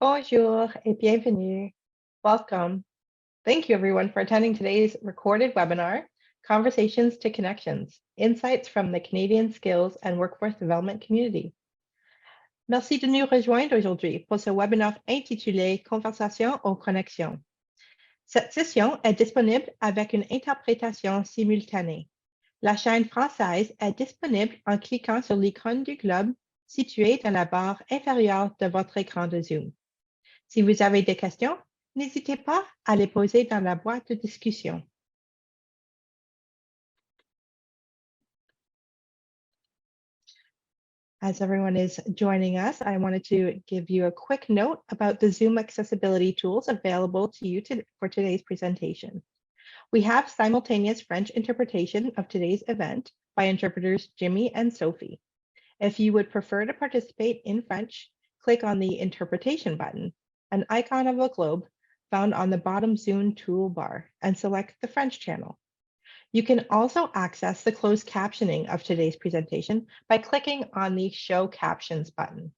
Bonjour et bienvenue. Welcome. Thank you everyone for attending today's recorded webinar, Conversations to Connections, Insights from the Canadian Skills and Workforce Development Community. Merci de nous rejoindre aujourd'hui pour ce webinaire intitulé Conversations aux connexions. Cette session est disponible avec une interprétation simultanée. La chaîne française est disponible en cliquant sur l'icône du globe situé dans la barre inférieure de votre écran de Zoom. Si vous avez des questions, n'hésitez pas à les poser dans la boîte de discussion. As everyone is joining us, I wanted to give you a quick note about the Zoom accessibility tools available to you for today's presentation. We have simultaneous French interpretation of today's event by interpreters Jimmy and Sophie. If you would prefer to participate in French, click on the interpretation button, an icon of a globe found on the bottom Zoom toolbar, and select the French channel. You can also access the closed captioning of today's presentation by clicking on the Show Captions button.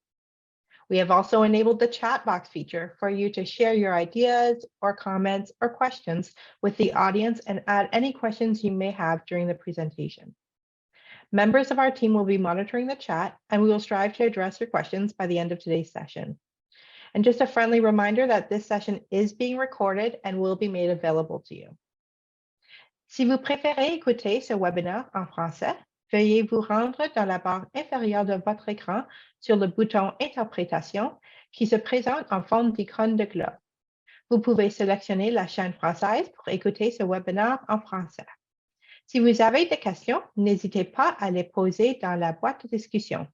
We have also enabled the chat box feature for you to share your ideas or comments or questions with the audience and add any questions you may have during the presentation. Members of our team will be monitoring the chat, and we will strive to address your questions by the end of today's session. And just a friendly reminder that this session is being recorded and will be made available to you. Si vous préférez écouter ce webinaire en français, veuillez vous rendre dans la barre inférieure de votre écran sur le bouton Interprétation qui se présente en forme d'icône de globe. Vous pouvez sélectionner la chaîne française pour écouter ce webinaire en français. Si vous avez des questions, n'hésitez pas à les poser dans la boîte de discussion.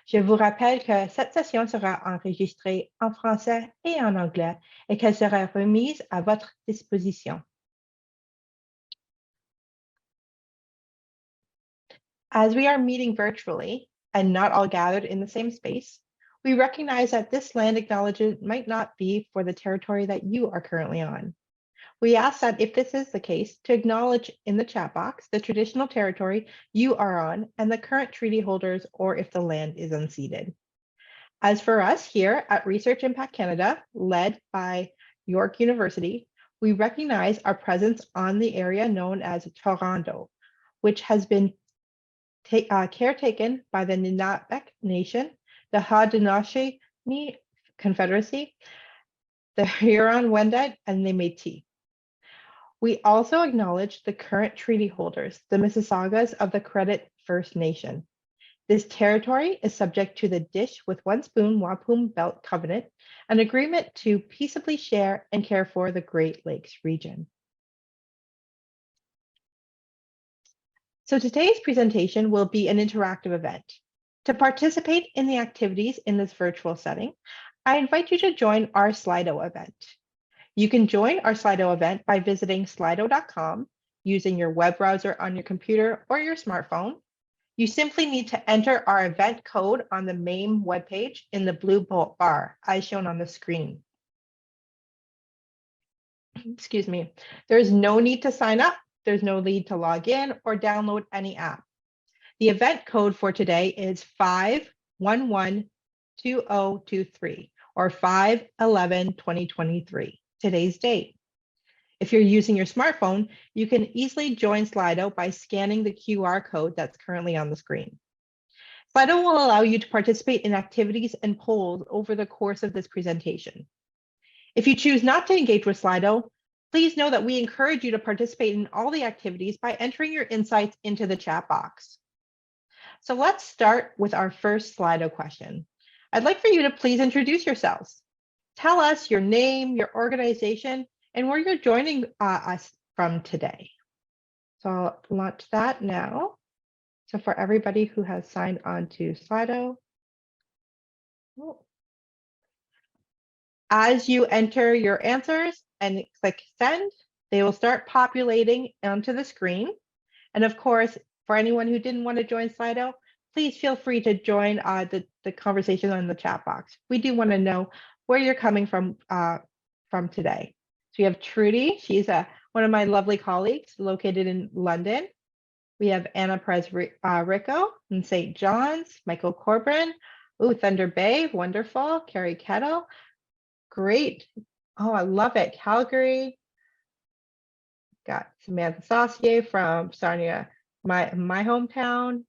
Je vous rappelle que cette session sera enregistrée en français et en anglais et qu'elle sera remise à votre disposition. As we are meeting virtually and not all gathered in the same space, we recognize that this land acknowledgement might not be for the territory that you are currently on. We ask that if this is the case, to acknowledge in the chat box the traditional territory you are on and the current treaty holders, or if the land is unceded. As for us here at Research Impact Canada, led by York University, we recognize our presence on the area known as Toronto, which has been caretaken by the Nunavut Nation, the Haudenosaunee Confederacy, the Huron-Wendat, and the Métis. We also acknowledge the current treaty holders, the Mississaugas of the Credit First Nation. This territory is subject to the Dish with One Spoon Wampum Belt Covenant, an agreement to peaceably share and care for the Great Lakes region. So today's presentation will be an interactive event. To participate in the activities in this virtual setting, I invite you to join our Slido event. You can join our Slido event by visiting slido.com using your web browser on your computer or your smartphone. You simply need to enter our event code on the main webpage in the blue bar as shown on the screen. Excuse me. There is no need to sign up. There's no need to log in or download any app. The event code for today is 5112023 or 5/11/2023, today's date. If you're using your smartphone, you can easily join Slido by scanning the QR code that's currently on the screen. Slido will allow you to participate in activities and polls over the course of this presentation. If you choose not to engage with Slido, please know that we encourage you to participate in all the activities by entering your insights into the chat box. So let's start with our first Slido question. I'd like for you to please introduce yourselves. Tell us your name, your organization, and where you're joining us from today. So I'll launch that now. So for everybody who has signed on to Slido, as you enter your answers and click send, they will start populating onto the screen. And of course, for anyone who didn't want to join Slido, please feel free to join the conversation on the chat box. We do want to know where you're coming from today. So we have Trudy. She's one of my lovely colleagues located in London. We have Anna Rico in St. John's, Michael Corbin, Thunder Bay, wonderful, Carrie Kettle, Great. Oh, I love it. Calgary. Got Samantha Saucier from Sarnia, my hometown.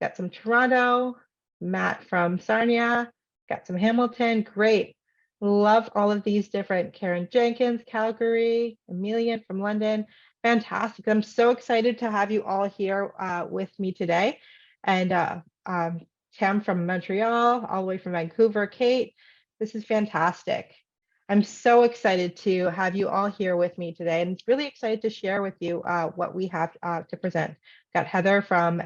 Got some Toronto. Matt from Sarnia. Got some Hamilton. Great. Love all of these different. Karen Jenkins, Calgary. Emilian from London. Fantastic. I'm so excited to have you all here with me today. And Tam from Montreal, all the way from Vancouver. Kate, this is fantastic. I'm so excited to have you all here with me today, and really excited to share with you what we have to present. Got Heather from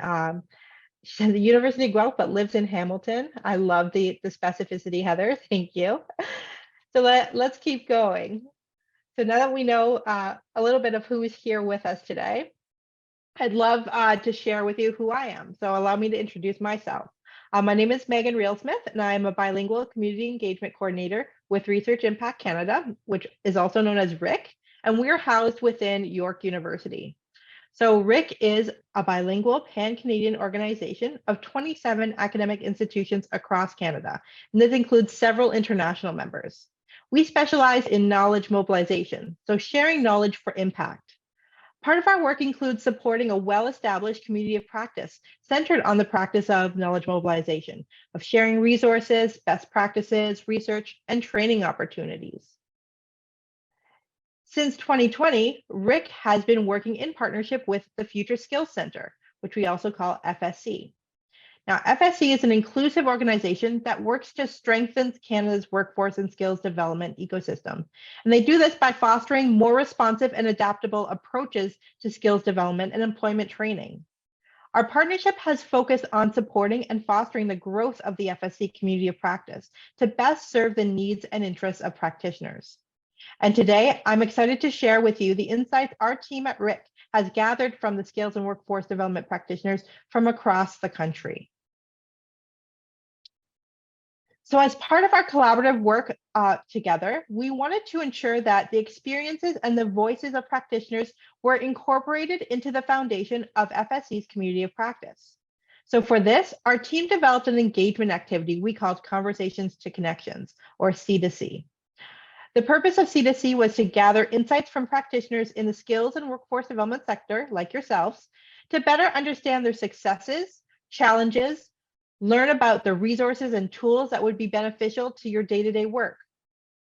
she's at the University of Guelph, but lives in Hamilton. I love the specificity, Heather. Thank you. So let's keep going. So now that we know a little bit of who is here with us today, I'd love to share with you who I am. So allow me to introduce myself. My name is Meghan Realesmith, and I am a bilingual community engagement coordinator with Research Impact Canada, which is also known as RIC, and we're housed within York University. So RIC is a bilingual pan-Canadian organization of 27 academic institutions across Canada, and this includes several international members. We specialize in knowledge mobilization, so sharing knowledge for impact. Part of our work includes supporting a well-established community of practice centered on the practice of knowledge mobilization, of sharing resources, best practices, research, and training opportunities. Since 2020, RIC has been working in partnership with the Future Skills Center, which we also call FSC. Now, FSC is an inclusive organization that works to strengthen Canada's workforce and skills development ecosystem. And they do this by fostering more responsive and adaptable approaches to skills development and employment training. Our partnership has focused on supporting and fostering the growth of the FSC community of practice to best serve the needs and interests of practitioners. And today, I'm excited to share with you the insights our team at RIC has gathered from the skills and workforce development practitioners from across the country. So as part of our collaborative work together, we wanted to ensure that the experiences and the voices of practitioners were incorporated into the foundation of FSC's community of practice. So for this, our team developed an engagement activity we called Conversations to Connections, or C2C. The purpose of C2C was to gather insights from practitioners in the skills and workforce development sector, like yourselves, to better understand their successes, challenges, learn about the resources and tools that would be beneficial to your day-to-day work.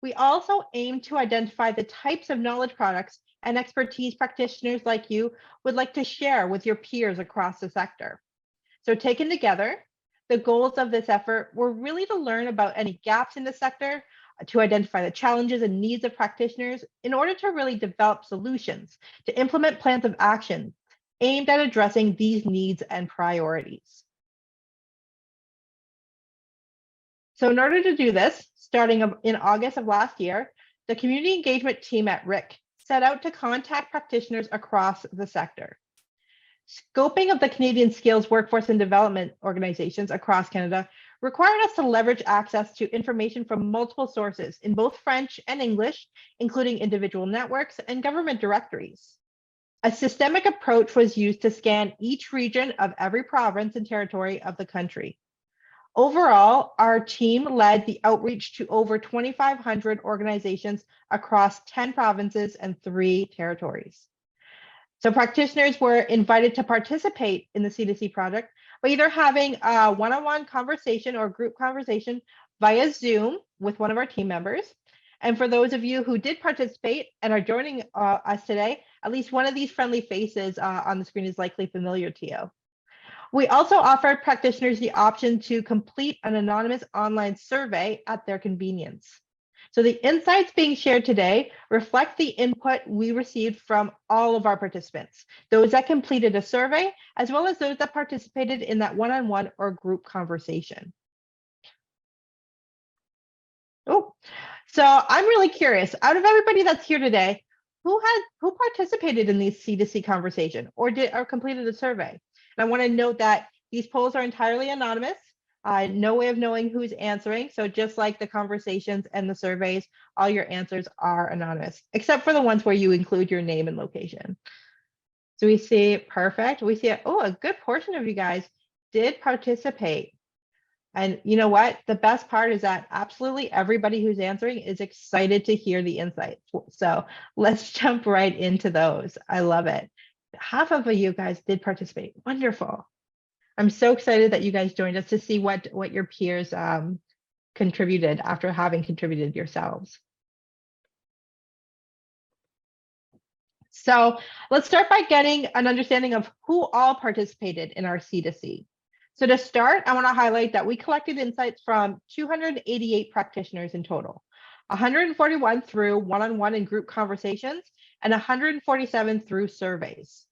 We also aim to identify the types of knowledge products and expertise practitioners like you would like to share with your peers across the sector. So taken together, the goals of this effort were really to learn about any gaps in the sector, to identify the challenges and needs of practitioners in order to really develop solutions, to implement plans of action aimed at addressing these needs and priorities. So in order to do this, starting in August of last year, the community engagement team at RIC set out to contact practitioners across the sector. Scoping of the Canadian skills workforce and development organizations across Canada required us to leverage access to information from multiple sources in both French and English, including individual networks and government directories. A systemic approach was used to scan each region of every province and territory of the country. Overall, our team led the outreach to over 2,500 organizations across 10 provinces and 3 territories. So practitioners were invited to participate in the C2C project by either having a one-on-one conversation or group conversation via Zoom with one of our team members. And for those of you who did participate and are joining us today, at least one of these friendly faces on the screen is likely familiar to you. We also offered practitioners the option to complete an anonymous online survey at their convenience. So the insights being shared today reflect the input we received from all of our participants, those that completed a survey, as well as those that participated in that one-on-one or group conversation. Oh, so I'm really curious, out of everybody that's here today, who participated in these C2C conversation or completed a survey? And I want to note that these polls are entirely anonymous. No way of knowing who's answering. So just like the conversations and the surveys, all your answers are anonymous, except for the ones where you include your name and location. So we see, perfect. We see, a good portion of you guys did participate. And you know what? The best part is that absolutely everybody who's answering is excited to hear the insights. So let's jump right into those. I love it. Half of you guys did participate. Wonderful. I'm so excited that you guys joined us to see what your peers contributed after having contributed yourselves. So let's start by getting an understanding of who all participated in our C2C. So to start, I want to highlight that we collected insights from 288 practitioners in total, 141 through one-on-one and group conversations, and 147 through surveys.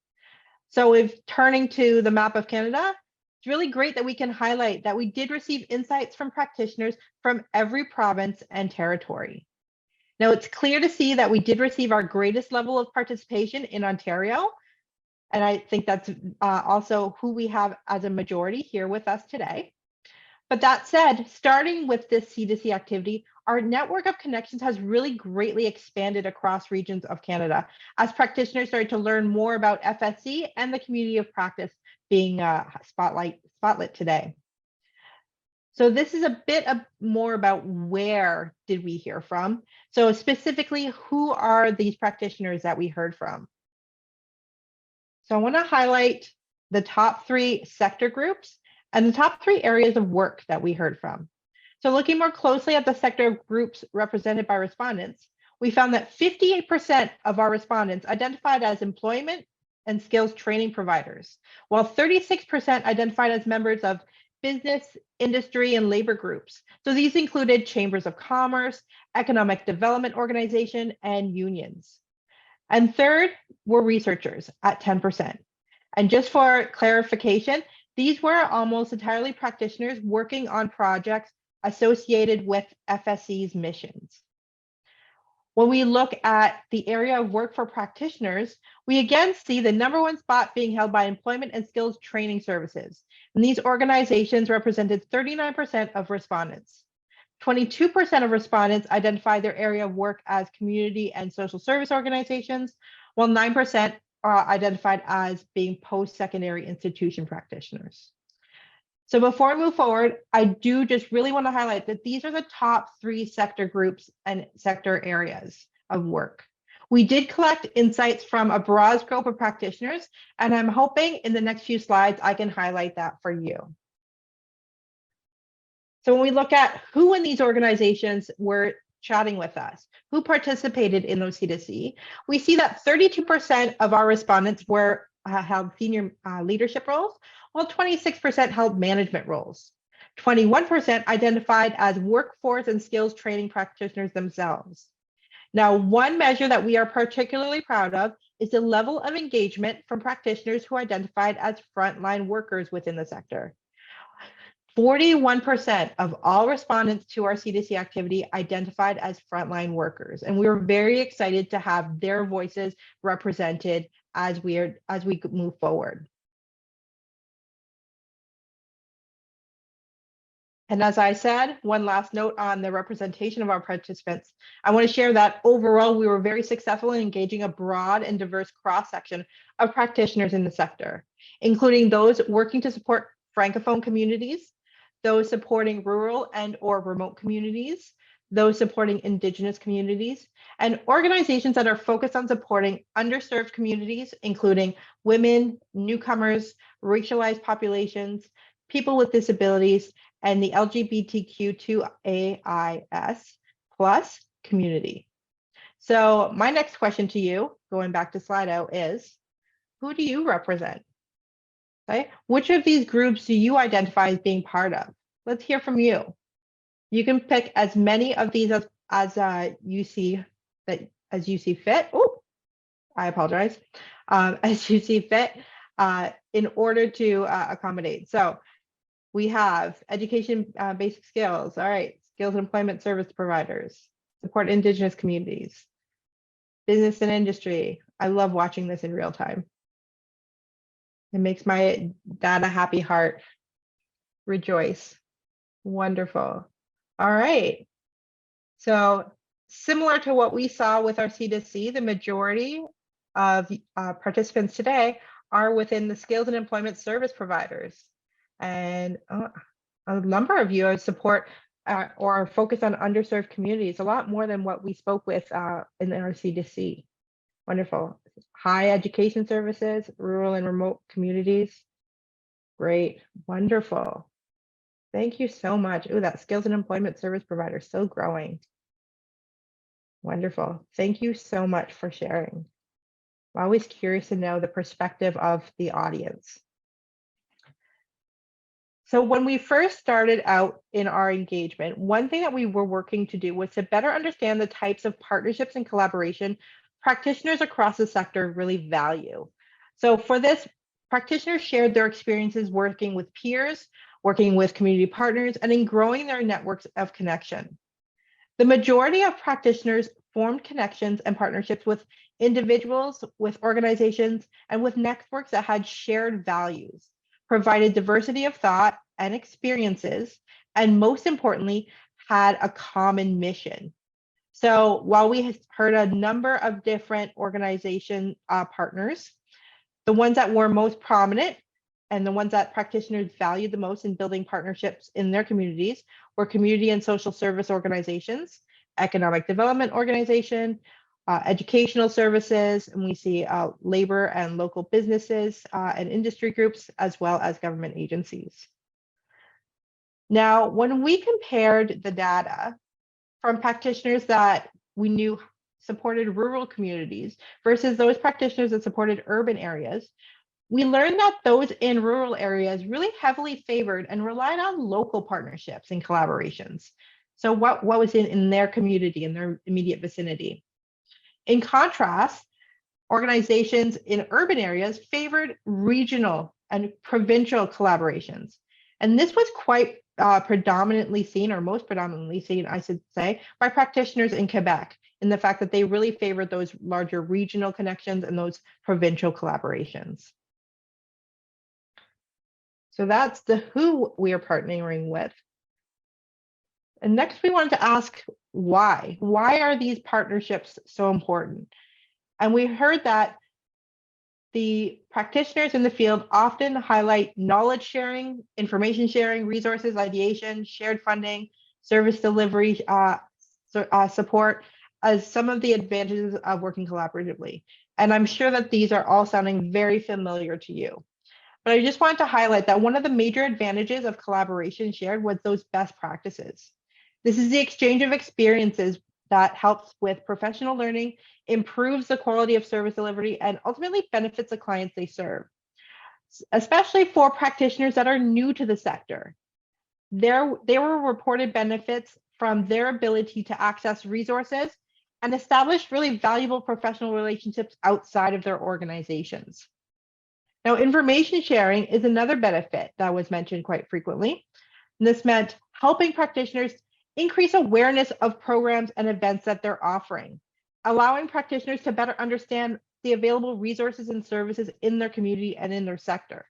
So if turning to the map of Canada, it's really great that we can highlight that we did receive insights from practitioners from every province and territory. Now, it's clear to see that we did receive our greatest level of participation in Ontario, and I think that's also who we have as a majority here with us today. But that said, starting with this C2C activity, our network of connections has really greatly expanded across regions of Canada as practitioners started to learn more about FSC and the community of practice being spotlit today. So this is a bit more about where did we hear from. So specifically, who are these practitioners that we heard from? So I want to highlight the top 3 sector groups and the top 3 areas of work that we heard from. So looking more closely at the sector groups represented by respondents, we found that 58% of our respondents identified as employment and skills training providers, while 36% identified as members of business, industry, and labor groups. So these included chambers of commerce, economic development organization, and unions. And third were researchers at 10%. And just for clarification, these were almost entirely practitioners working on projects associated with FSC's missions. When we look at the area of work for practitioners, we again see the #1 spot being held by employment and skills training services. And these organizations represented 39% of respondents. 22% of respondents identified their area of work as community and social service organizations, while 9% are identified as being post-secondary institution practitioners. So before I move forward, I do just really want to highlight that these are the top 3 sector groups and sector areas of work. We did collect insights from a broad scope of practitioners, and I'm hoping in the next few slides I can highlight that for you. So when we look at who in these organizations were chatting with us, who participated in those C2C, we see that 32% of our respondents held senior leadership roles, while 26% held management roles. 21% identified as workforce and skills training practitioners themselves. Now, one measure that we are particularly proud of is the level of engagement from practitioners who identified as frontline workers within the sector. 41% of all respondents to our C2C activity identified as frontline workers, and we were very excited to have their voices represented as we move forward. And as I said, one last note on the representation of our participants. I want to share that overall, we were very successful in engaging a broad and diverse cross-section of practitioners in the sector, including those working to support Francophone communities, those supporting rural and/or remote communities, those supporting Indigenous communities, and organizations that are focused on supporting underserved communities, including women, newcomers, racialized populations, people with disabilities, and the LGBTQ2AIS plus community. So my next question to you, going back to Slido, is who do you represent? Okay. Which of these groups do you identify as being part of? Let's hear from you. You can pick as many of these as you see fit. Oh, I apologize. As you see fit in order to accommodate. So we have education basic skills. All right, skills and employment service providers, support Indigenous communities, business and industry. I love watching this in real time. It makes my dad a happy heart rejoice. Wonderful. All right. So similar to what we saw with our C2C, the majority of participants today are within the skills and employment service providers. And a number of you support or focus on underserved communities, a lot more than what we spoke with in our C2C. Wonderful. High education services, rural and remote communities. Great. Wonderful. Thank you so much. Oh, that skills and employment service provider, still growing. Wonderful. Thank you so much for sharing. I'm always curious to know the perspective of the audience. So when we first started out in our engagement, one thing that we were working to do was to better understand the types of partnerships and collaboration practitioners across the sector really value. So for this, practitioners shared their experiences working with peers, working with community partners, and in growing their networks of connection. The majority of practitioners formed connections and partnerships with individuals, with organizations, and with networks that had shared values, provided diversity of thought and experiences, and most importantly, had a common mission. So while we heard a number of different organization partners, the ones that were most prominent and the ones that practitioners valued the most in building partnerships in their communities were community and social service organizations, economic development organization, educational services, and we see labor and local businesses and industry groups, as well as government agencies. Now, when we compared the data from practitioners that we knew supported rural communities versus those practitioners that supported urban areas, we learned that those in rural areas really heavily favored and relied on local partnerships and collaborations. So what was in their community, in their immediate vicinity. In contrast, organizations in urban areas favored regional and provincial collaborations. And this was quite predominantly seen, or most predominantly seen, I should say, by practitioners in Quebec, in the fact that they really favored those larger regional connections and those provincial collaborations. So that's the who we are partnering with. And next we wanted to ask why. Why are these partnerships so important? And we heard that the practitioners in the field often highlight knowledge sharing, information sharing, resources, ideation, shared funding, service delivery support as some of the advantages of working collaboratively. And I'm sure that these are all sounding very familiar to you. But I just wanted to highlight that one of the major advantages of collaboration shared was those best practices. This is the exchange of experiences that helps with professional learning, improves the quality of service delivery, and ultimately benefits the clients they serve, especially for practitioners that are new to the sector. There were reported benefits from their ability to access resources and establish really valuable professional relationships outside of their organizations. Now, information sharing is another benefit that was mentioned quite frequently. And this meant helping practitioners increase awareness of programs and events that they're offering, allowing practitioners to better understand the available resources and services in their community and in their sector.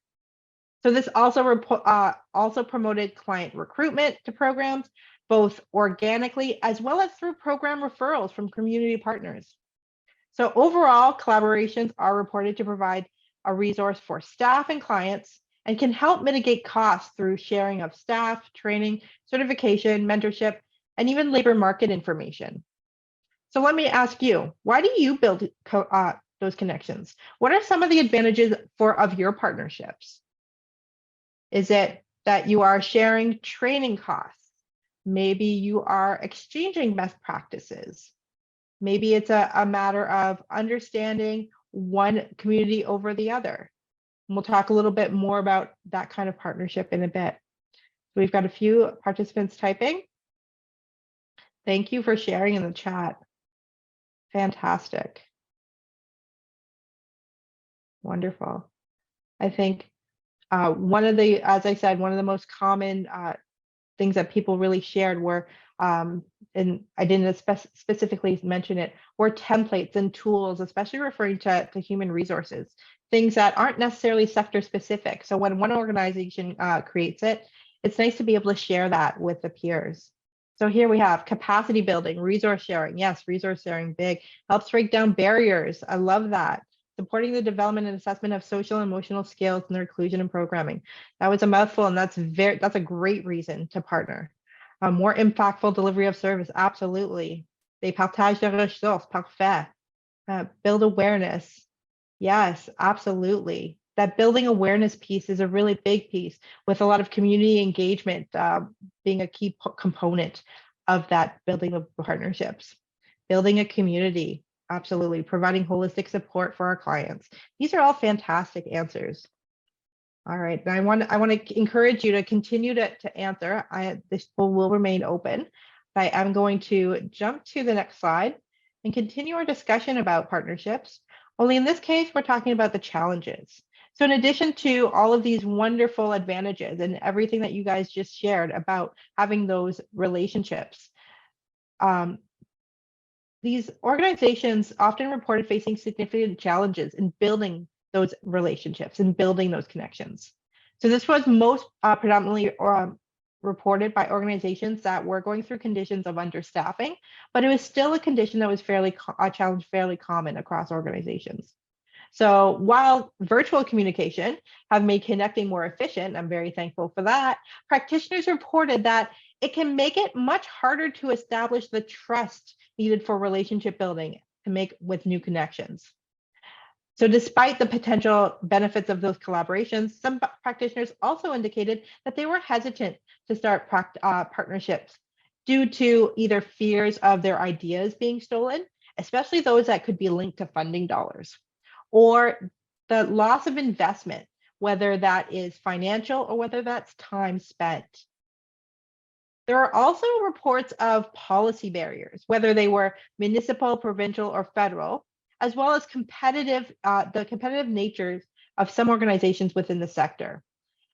So this also promoted client recruitment to programs, both organically as well as through program referrals from community partners. So overall, collaborations are reported to provide a resource for staff and clients and can help mitigate costs through sharing of staff, training, certification, mentorship, and even labor market information. So let me ask you, why do you build those connections? What are some of the advantages of your partnerships? Is it that you are sharing training costs? Maybe you are exchanging best practices. Maybe it's a matter of understanding one community over the other. And we'll talk a little bit more about that kind of partnership in a bit. So we've got a few participants typing. Thank you for sharing in the chat. Fantastic. Wonderful. I think one of the, as I said, one of the most common things that people really shared were, and I didn't specifically mention it, were templates and tools, especially referring to human resources, things that aren't necessarily sector specific. So when one organization creates it, it's nice to be able to share that with the peers. So here we have capacity building, resource sharing. Yes, resource sharing, big, helps break down barriers. I love that. supporting the development and assessment of social and emotional skills and their inclusion in programming. That was a mouthful, and that's a great reason to partner. A more impactful delivery of service, absolutely. They partage de ressources, parfait. Build awareness, yes, absolutely. That building awareness piece is a really big piece, with a lot of community engagement being a key component of that building of partnerships. Building a community, absolutely. Providing holistic support for our clients. These are all fantastic answers. All right, and I want to encourage you to continue to answer. This will remain open. I am going to jump to the next slide and continue our discussion about partnerships. Only in this case, we're talking about the challenges. So in addition to all of these wonderful advantages and everything that you guys just shared about having those relationships, these organizations often reported facing significant challenges in building those relationships and building those connections. So this was most predominantly reported by organizations that were going through conditions of understaffing, but it was still a condition that was a challenge fairly common across organizations. So while virtual communication have made connecting more efficient, I'm very thankful for that, practitioners reported that it can make it much harder to establish the trust needed for relationship building to make with new connections. So despite the potential benefits of those collaborations, some practitioners also indicated that they were hesitant to start partnerships due to either fears of their ideas being stolen, especially those that could be linked to funding dollars, or the loss of investment, whether that is financial or whether that's time spent. There are also reports of policy barriers, whether they were municipal, provincial, or federal, as well as the competitive natures of some organizations within the sector,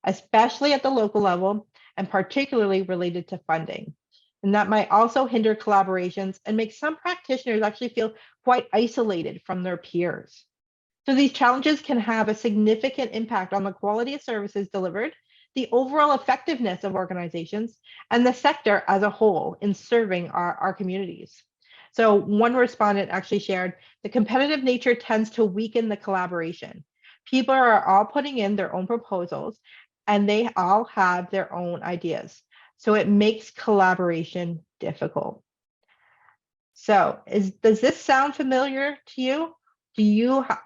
especially at the local level and particularly related to funding. And that might also hinder collaborations and make some practitioners actually feel quite isolated from their peers. So these challenges can have a significant impact on the quality of services delivered, the overall effectiveness of organizations, and the sector as a whole in serving our communities. So one respondent actually shared, the competitive nature tends to weaken the collaboration. People are all putting in their own proposals and they all have their own ideas. So it makes collaboration difficult. So does this sound familiar to you?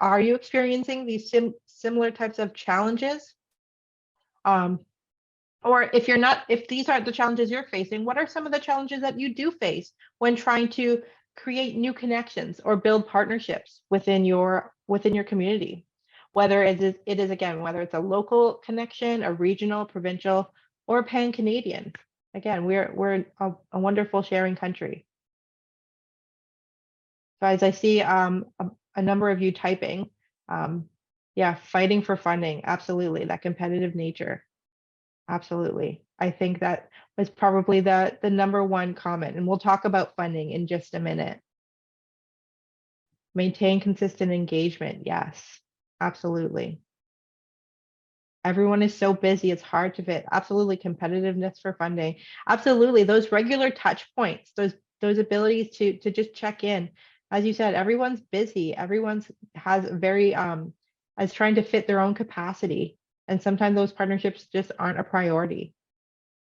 Are you experiencing these similar types of challenges? Or if these aren't the challenges you're facing, what are some of the challenges that you do face when trying to create new connections or build partnerships within your community? Whether it is again, whether it's a local connection, a regional, provincial, or pan-Canadian. Again, we're a wonderful sharing country. So as I see a number of you typing, yeah, fighting for funding, absolutely, that competitive nature. Absolutely. I think that was probably the number one comment, and we'll talk about funding in just a minute. Maintain consistent engagement. Yes, absolutely. Everyone is so busy, it's hard to fit. Absolutely, competitiveness for funding. Absolutely, those regular touch points, those abilities to just check in. As you said, everyone's busy. Everyone's is trying to fit their own capacity. And sometimes those partnerships just aren't a priority.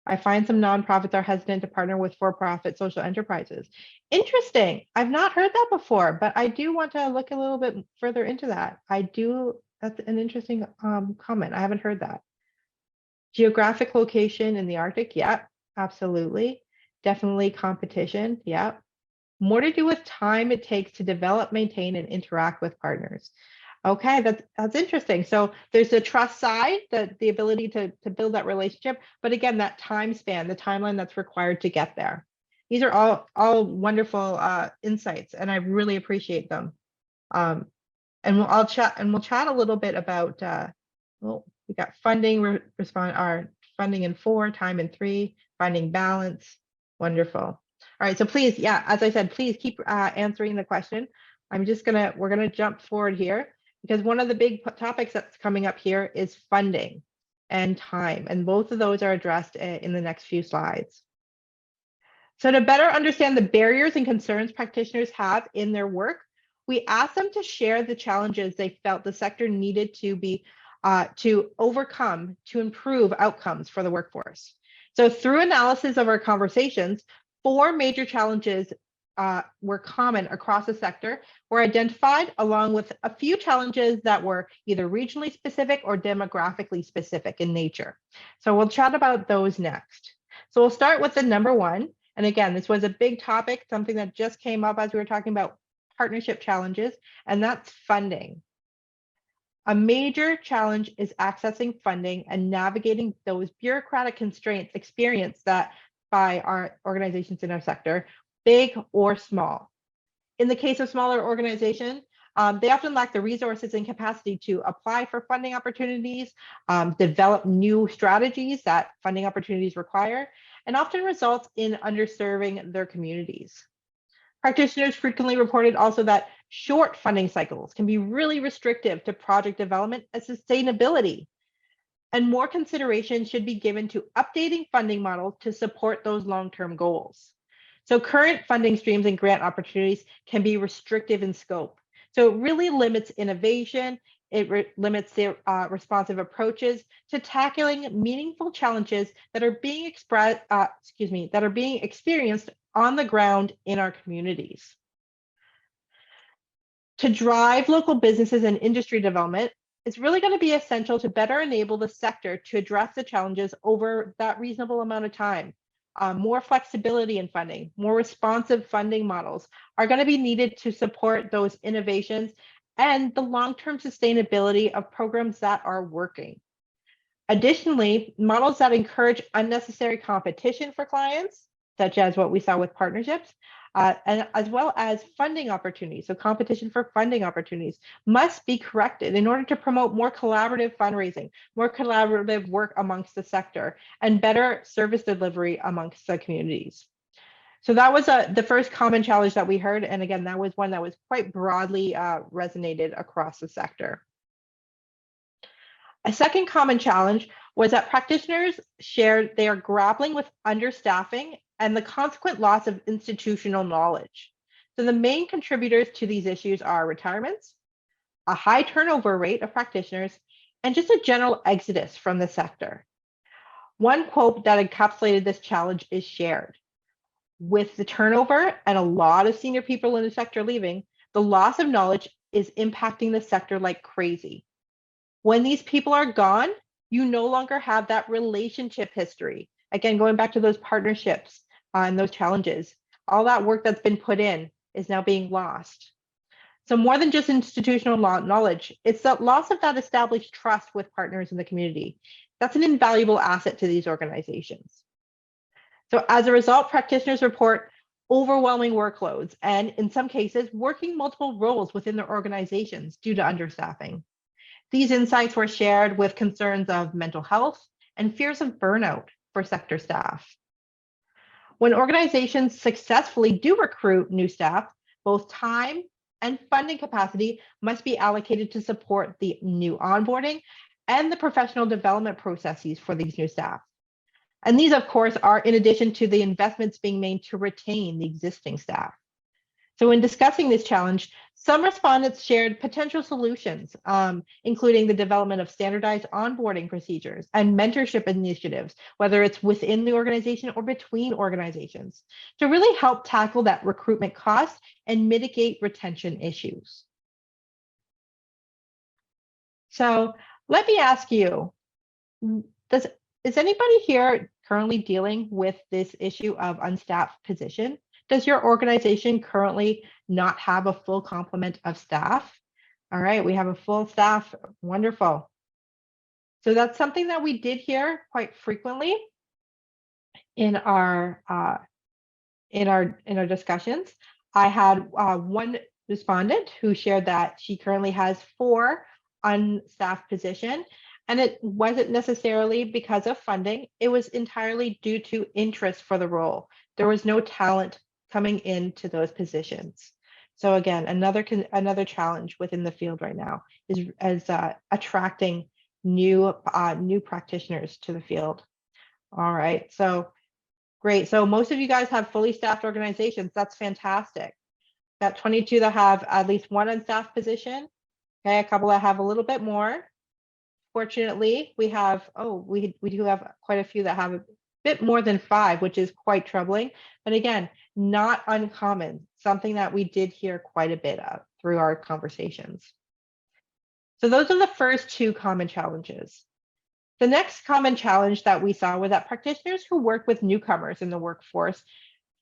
I find some nonprofits are hesitant to partner with for-profit social enterprises. Interesting. I've not heard that before, but I do want to look a little bit further into that. That's an interesting comment. I haven't heard that. Geographic location in the Arctic. Yep, absolutely. Definitely competition. Yep. More to do with time it takes to develop, maintain, and interact with partners. Okay, that's interesting. So there's the trust side, the ability to build that relationship, but again, that time span, the timeline that's required to get there. These are all wonderful insights, and I really appreciate them. And we'll chat a little bit about. Well, we got funding funding in 4, time in 3, finding balance. Wonderful. All right, so please, yeah, as I said, please keep answering the question. We're gonna jump forward here, because one of the big topics that's coming up here is funding and time, and both of those are addressed in the next few slides. So to better understand the barriers and concerns practitioners have in their work, We asked them to share the challenges they felt the sector needed to overcome to improve outcomes for the workforce. So through analysis of our conversations, 4 major challenges were common across the sector were identified, along with a few challenges that were either regionally specific or demographically specific in nature. So we'll chat about those next. So we'll start with the number 1. And again, this was a big topic, something that just came up as we were talking about partnership challenges, and that's funding. A major challenge is accessing funding and navigating those bureaucratic constraints experienced that by our organizations in our sector, big or small. In the case of smaller organizations, they often lack the resources and capacity to apply for funding opportunities, develop new strategies that funding opportunities require, and often results in underserving their communities. Practitioners frequently reported also that short funding cycles can be really restrictive to project development and sustainability, and more consideration should be given to updating funding models to support those long-term goals. So current funding streams and grant opportunities can be restrictive in scope. So it really limits innovation. It limits the responsive approaches to tackling meaningful challenges that are being experienced on the ground in our communities. To drive local businesses and industry development, it's really going to be essential to better enable the sector to address the challenges over that reasonable amount of time. More flexibility in funding, more responsive funding models are going to be needed to support those innovations and the long-term sustainability of programs that are working. Additionally, models that encourage unnecessary competition for clients, such as what we saw with partnerships, and as well as funding opportunities, so competition for funding opportunities, must be corrected in order to promote more collaborative fundraising, more collaborative work amongst the sector, and better service delivery amongst the communities. So that was the first common challenge that we heard. And again, that was one that was quite broadly resonated across the sector. A second common challenge was that practitioners shared they are grappling with understaffing and the consequent loss of institutional knowledge. So the main contributors to these issues are retirements, a high turnover rate of practitioners, and just a general exodus from the sector. One quote that encapsulated this challenge is shared. With the turnover and a lot of senior people in the sector leaving, the loss of knowledge is impacting the sector like crazy. When these people are gone, you no longer have that relationship history. Again, going back to those partnerships and those challenges, all that work that's been put in is now being lost. So more than just institutional knowledge, it's the loss of that established trust with partners in the community. That's an invaluable asset to these organizations. So as a result, practitioners report overwhelming workloads and in some cases, working multiple roles within their organizations due to understaffing. These insights were shared with concerns of mental health and fears of burnout for sector staff. When organizations successfully do recruit new staff, both time and funding capacity must be allocated to support the new onboarding and the professional development processes for these new staff. And these, of course, are in addition to the investments being made to retain the existing staff. So in discussing this challenge, some respondents shared potential solutions, including the development of standardized onboarding procedures and mentorship initiatives, whether it's within the organization or between organizations, to really help tackle that recruitment cost and mitigate retention issues. So let me ask you, is anybody here currently dealing with this issue of unstaffed position? Does your organization currently not have a full complement of staff? All right, we have a full staff. Wonderful. So that's something that we did hear quite frequently in our discussions. I had one respondent who shared that she currently has 4 unstaffed positions. And it wasn't necessarily because of funding. It was entirely due to interest for the role. There was no talent coming into those positions. So again, another challenge within the field right now is attracting new practitioners to the field. All right, so great. So most of you guys have fully staffed organizations. That's fantastic. Got 22 that have at least one on-staff position. Okay, a couple that have a little bit more. Fortunately, we have, we do have quite a few that have a bit more than 5, which is quite troubling. But again, not uncommon, something that we did hear quite a bit of through our conversations. So those are the first 2 common challenges. The next common challenge that we saw was that practitioners who work with newcomers in the workforce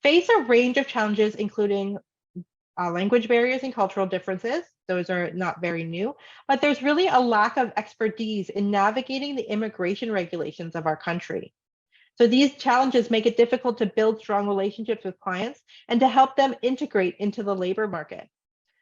face a range of challenges, including language barriers and cultural differences. Those are not very new, but there's really a lack of expertise in navigating the immigration regulations of our country. So these challenges make it difficult to build strong relationships with clients and to help them integrate into the labor market.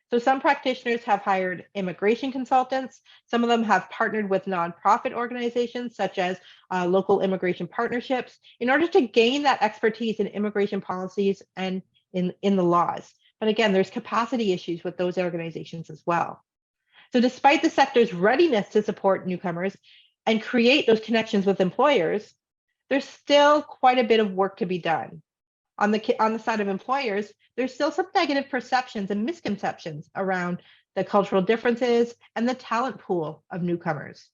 So some practitioners have hired immigration consultants. Some of them have partnered with nonprofit organizations such as local immigration partnerships in order to gain that expertise in immigration policies and in the laws. But again, there's capacity issues with those organizations as well. So despite the sector's readiness to support newcomers and create those connections with employers, there's still quite a bit of work to be done. On the side of employers, there's still some negative perceptions and misconceptions around the cultural differences and the talent pool of newcomers.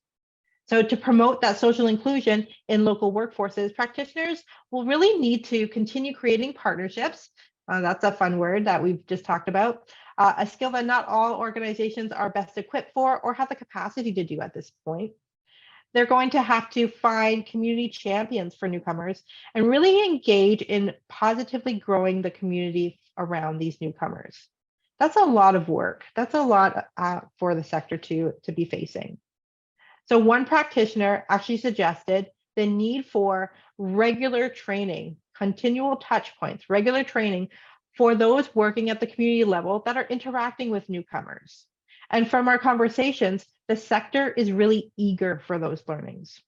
So to promote that social inclusion in local workforces, practitioners will really need to continue creating partnerships. That's a fun word that we've just talked about, a skill that not all organizations are best equipped for or have the capacity to do at this point. They're going to have to find community champions for newcomers and really engage in positively growing the community around these newcomers. That's a lot of work. That's a lot for the sector to be facing. So one practitioner actually suggested the need for regular training, continual touch points, regular training for those working at the community level that are interacting with newcomers. And from our conversations, the sector is really eager for those learnings.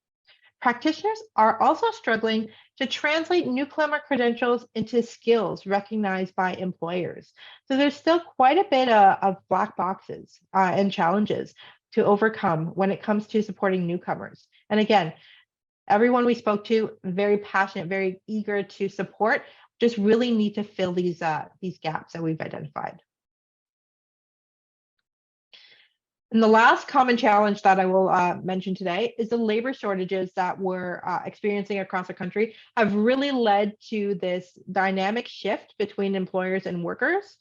Practitioners are also struggling to translate newcomer credentials into skills recognized by employers. So there's still quite a bit of black boxes and challenges to overcome when it comes to supporting newcomers. And again, everyone we spoke to, very passionate, very eager to support, just really need to fill these gaps that we've identified. And the last common challenge that I will mention today is the labor shortages that we're experiencing across the country have really led to this dynamic shift between employers and workers.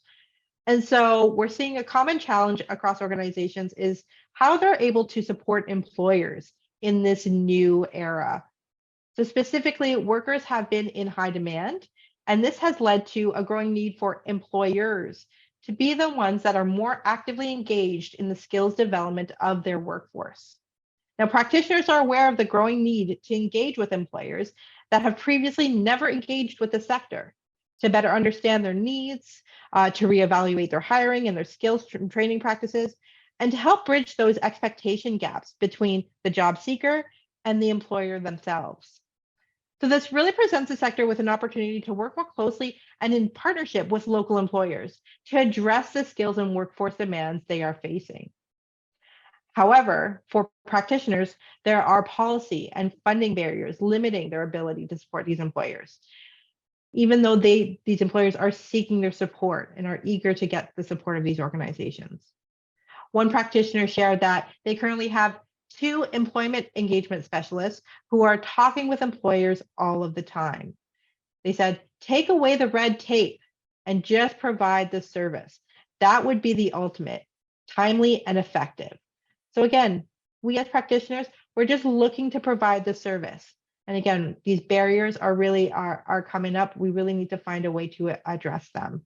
And so we're seeing a common challenge across organizations is how they're able to support employers in this new era. So specifically, workers have been in high demand, and this has led to a growing need for employers to be the ones that are more actively engaged in the skills development of their workforce. Now, practitioners are aware of the growing need to engage with employers that have previously never engaged with the sector to better understand their needs, to reevaluate their hiring and their skills training practices, and to help bridge those expectation gaps between the job seeker and the employer themselves. So this really presents the sector with an opportunity to work more closely and in partnership with local employers to address the skills and workforce demands they are facing. However, for practitioners, there are policy and funding barriers limiting their ability to support these employers, even though these employers are seeking their support and are eager to get the support of these organizations. One practitioner shared that they currently have 2 employment engagement specialists who are talking with employers all of the time. They said, take away the red tape and just provide the service. That would be the ultimate, timely and effective. So again, we as practitioners, we're just looking to provide the service. And again, these barriers are really are coming up. We really need to find a way to address them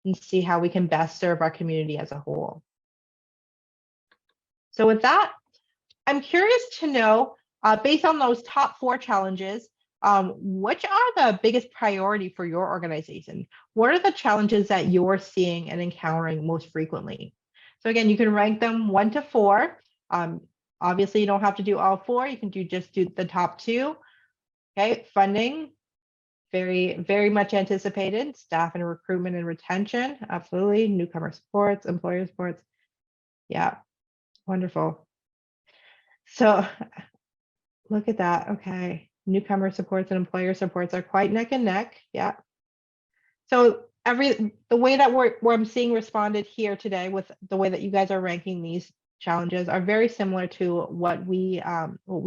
and see how we can best serve our community as a whole. So with that, I'm curious to know, based on those top 4 challenges, which are the biggest priority for your organization? What are the challenges that you're seeing and encountering most frequently? So again, you can rank them 1 to 4. Obviously, you don't have to do all 4. You can just do the top 2. Okay, funding, very, very much anticipated. Staff and recruitment and retention, absolutely. Newcomer supports, employer supports. Yeah, wonderful. So look at that. Okay. Newcomer supports and employer supports are quite neck and neck. Yeah. So the way that I'm seeing responded here today with the way that you guys are ranking these challenges are very similar to what we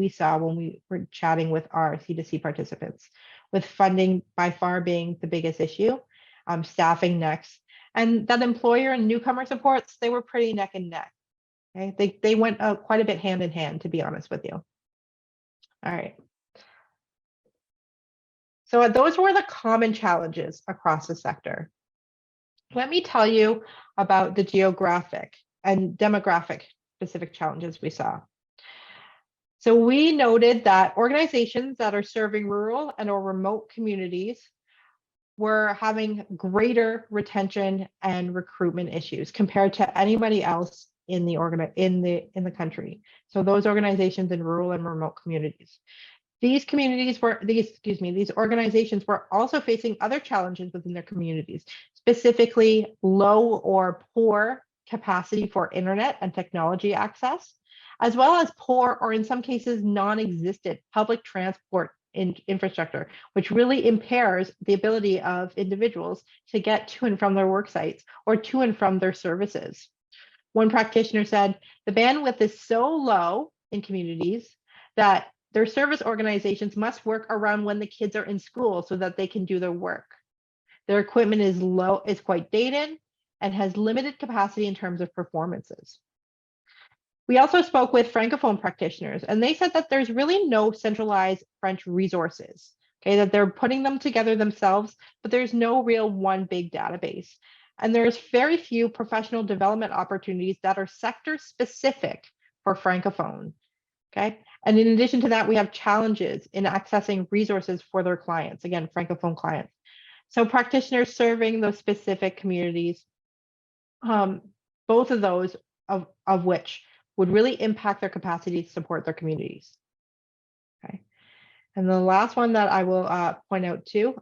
saw when we were chatting with our C2C participants, with funding by far being the biggest issue, staffing next, and that employer and newcomer supports, they were pretty neck and neck. Okay, they went quite a bit hand in hand, to be honest with you. All right. So those were the common challenges across the sector. Let me tell you about the geographic and demographic specific challenges we saw. So we noted that organizations that are serving rural and or remote communities were having greater retention and recruitment issues compared to anybody else in the country. So those organizations in rural and remote communities. These organizations were also facing other challenges within their communities, specifically low or poor capacity for internet and technology access, as well as poor or in some cases non-existent public transport infrastructure, which really impairs the ability of individuals to get to and from their work sites or to and from their services. One practitioner said, the bandwidth is so low in communities that their service organizations must work around when the kids are in school so that they can do their work. Their equipment is quite dated and has limited capacity in terms of performances. We also spoke with Francophone practitioners, and they said that there's really no centralized French resources, okay, that they're putting them together themselves, but there's no real one big database. And there's very few professional development opportunities that are sector specific for Francophone, okay? And in addition to that, we have challenges in accessing resources for their clients, again, Francophone clients. So practitioners serving those specific communities, both of those of which would really impact their capacity to support their communities. Okay. And the last one that I will point out too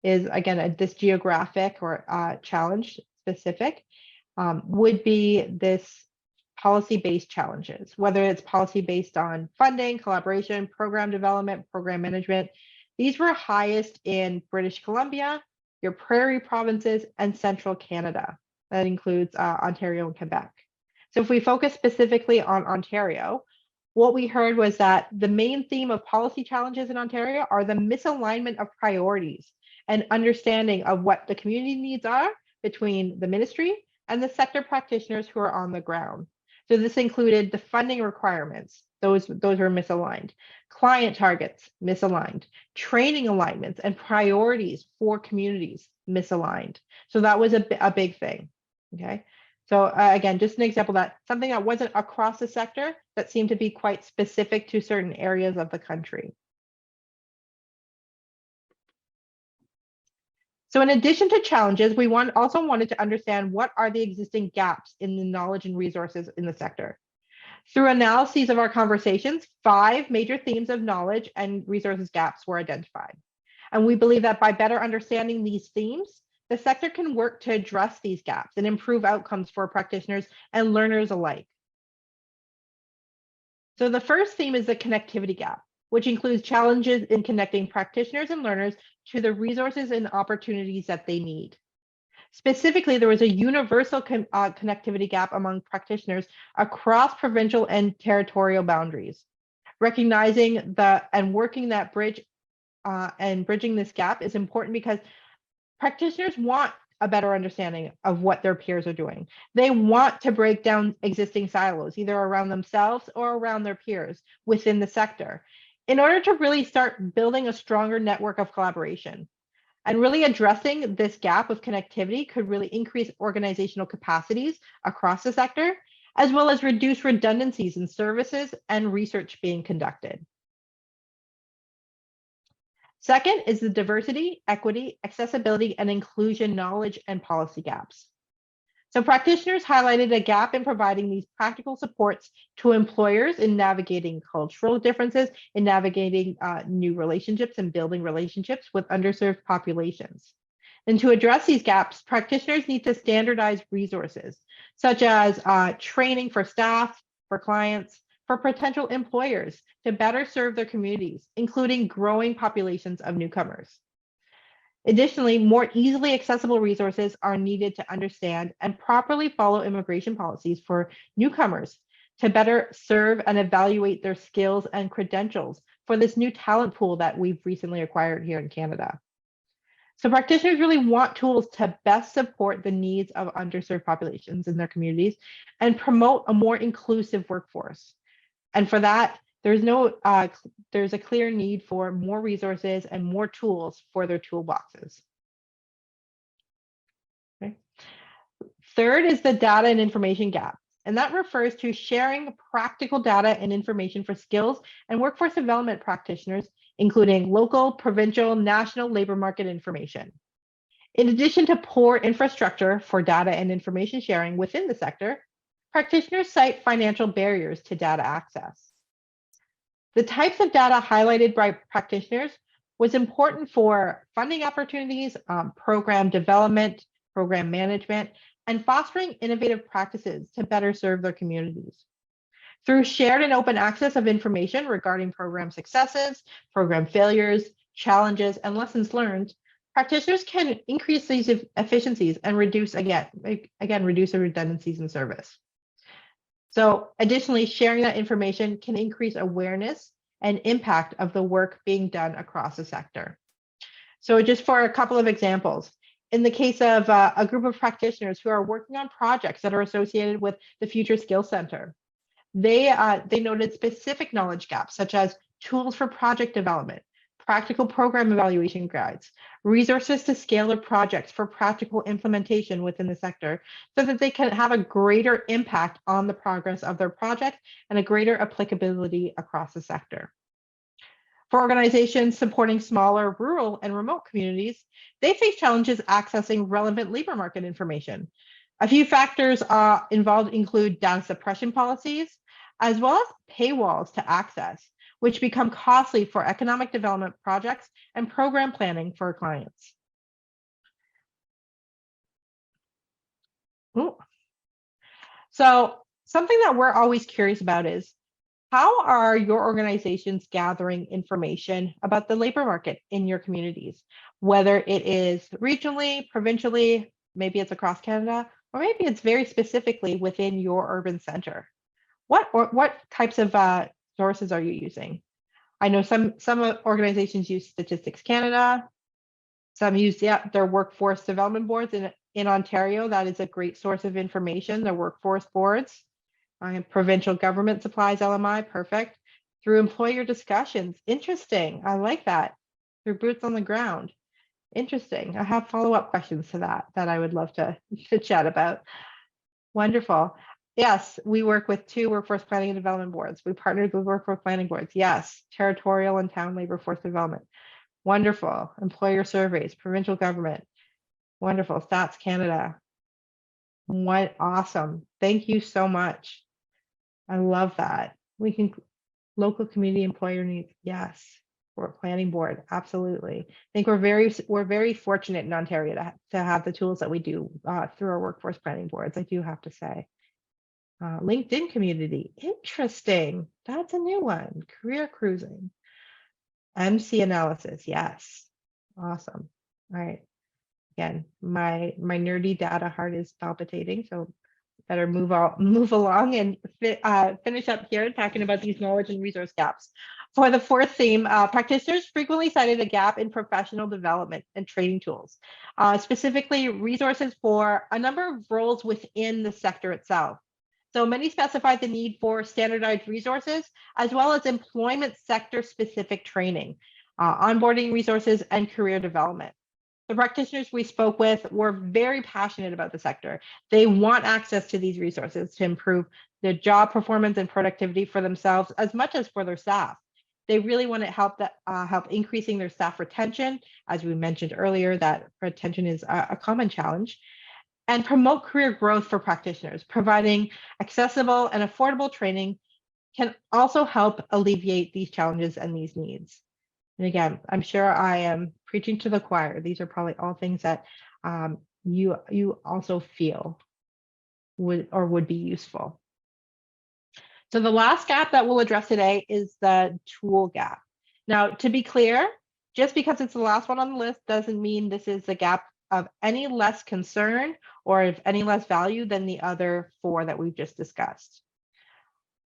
is, again, this geographic or challenge specific would be this policy-based challenges, whether it's policy based on funding, collaboration, program development, program management. These were highest in British Columbia, your prairie provinces, and central Canada. That includes Ontario and Quebec. So if we focus specifically on Ontario, what we heard was that the main theme of policy challenges in Ontario are the misalignment of priorities and understanding of what the community needs are between the ministry and the sector practitioners who are on the ground. So this included the funding requirements. Those were misaligned. Client targets, misaligned. Training alignments and priorities for communities, misaligned. So that was a big thing, okay? So again, just an example that something that wasn't across the sector that seemed to be quite specific to certain areas of the country. So in addition to challenges, we also wanted to understand what are the existing gaps in the knowledge and resources in the sector. Through analyses of our conversations, 5 major themes of knowledge and resources gaps were identified. And we believe that by better understanding these themes, the sector can work to address these gaps and improve outcomes for practitioners and learners alike. So the first theme is the connectivity gap, which includes challenges in connecting practitioners and learners to the resources and opportunities that they need. Specifically, there was a universal connectivity gap among practitioners across provincial and territorial boundaries. Recognizing and working that bridge and bridging this gap is important because practitioners want a better understanding of what their peers are doing. They want to break down existing silos, either around themselves or around their peers within the sector, in order to really start building a stronger network of collaboration. And really addressing this gap of connectivity could really increase organizational capacities across the sector, as well as reduce redundancies in services and research being conducted. Second is the diversity, equity, accessibility, and inclusion knowledge and policy gaps. So practitioners highlighted a gap in providing these practical supports to employers in navigating cultural differences, in navigating new relationships and building relationships with underserved populations. And to address these gaps, practitioners need to standardize resources, such as training for staff, for clients, for potential employers to better serve their communities, including growing populations of newcomers. Additionally, more easily accessible resources are needed to understand and properly follow immigration policies for newcomers to better serve and evaluate their skills and credentials for this new talent pool that we've recently acquired here in Canada. So practitioners really want tools to best support the needs of underserved populations in their communities and promote a more inclusive workforce. And for that, there's a clear need for more resources and more tools for their toolboxes. Okay. Third is the data and information gap. And that refers to sharing practical data and information for skills and workforce development practitioners, including local, provincial, national labor market information. In addition to poor infrastructure for data and information sharing within the sector, practitioners cite financial barriers to data access. The types of data highlighted by practitioners was important for funding opportunities, program development, program management, and fostering innovative practices to better serve their communities. Through shared and open access of information regarding program successes, program failures, challenges, and lessons learned, practitioners can increase these efficiencies and reduce the redundancies in service. So additionally, sharing that information can increase awareness and impact of the work being done across the sector. So just for a couple of examples, in the case of a group of practitioners who are working on projects that are associated with the Future Skills Center, they noted specific knowledge gaps, such as tools for project development, practical program evaluation guides, resources to scale their projects for practical implementation within the sector so that they can have a greater impact on the progress of their project and a greater applicability across the sector. For organizations supporting smaller rural and remote communities, they face challenges accessing relevant labor market information. A few factors involved include data suppression policies, as well as paywalls to access, which become costly for economic development projects and program planning for clients. Ooh. So something that we're always curious about is, how are your organizations gathering information about the labor market in your communities, whether it is regionally, provincially, maybe it's across Canada, or maybe it's very specifically within your urban center? What types of sources are you using? I know some organizations use Statistics Canada. Some use their workforce development boards in Ontario. That is a great source of information. Their workforce boards. Provincial government supplies LMI, perfect. Through employer discussions, interesting. I like that. Through boots on the ground, interesting. I have follow-up questions to that I would love to chat about. Wonderful. Yes, we work with 2 workforce planning and development boards. We partnered with workforce planning boards. Yes, territorial and town labor force development. Wonderful. Employer surveys, provincial government. Wonderful. Stats Canada. What awesome. Thank you so much. I love that. We can local community employer needs. Yes. For planning board. Absolutely. I think we're very fortunate in Ontario to have the tools that we do through our workforce planning boards. I do have to say. LinkedIn community. Interesting. That's a new one. Career cruising. MC analysis. Yes. Awesome. All right. Again, my nerdy data heart is palpitating, so better move along and finish up here talking about these knowledge and resource gaps. For the 4th theme, practitioners frequently cited a gap in professional development and training tools, specifically resources for a number of roles within the sector itself. So many specified the need for standardized resources, as well as employment sector specific training, onboarding resources, and career development. The practitioners we spoke with were very passionate about the sector. They want access to these resources to improve their job performance and productivity for themselves as much as for their staff. They really want to help increasing their staff retention. As we mentioned earlier, that retention is a common challenge, and promote career growth for practitioners. Providing accessible and affordable training can also help alleviate these challenges and these needs. And again, I'm sure I am preaching to the choir. These are probably all things that you also feel would be useful. So the last gap that we'll address today is the tool gap. Now, to be clear, Just because it's the last one on the list doesn't mean this is the gap of any less concern or of any less value than the other 4 that we've just discussed.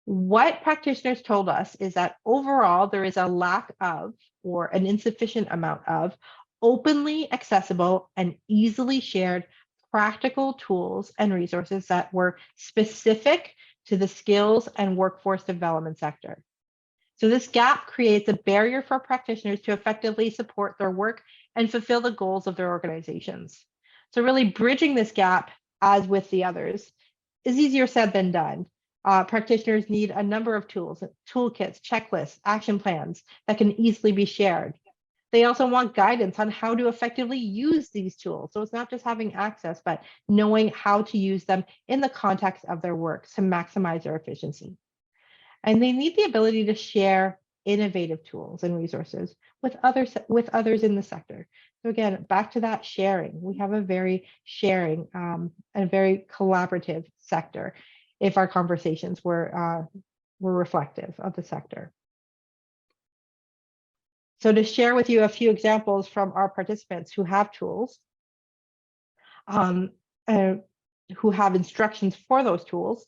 What practitioners told us is that overall there is a lack of, or an insufficient amount of, openly accessible and easily shared practical tools and resources that were specific to the skills and workforce development sector. So this gap creates a barrier for practitioners to effectively support their work and fulfill the goals of their organizations. So really bridging this gap, as with the others, is easier said than done. Practitioners need a number of tools, toolkits, checklists, action plans that can easily be shared. They also want guidance on how to effectively use these tools. So it's not just having access, but knowing how to use them in the context of their work to maximize their efficiency. And they need the ability to share innovative tools and resources with others in the sector. So again, back to that sharing, we have a very sharing and very collaborative sector if our conversations were reflective of the sector. So to share with you a few examples from our participants who have tools, who have instructions for those tools,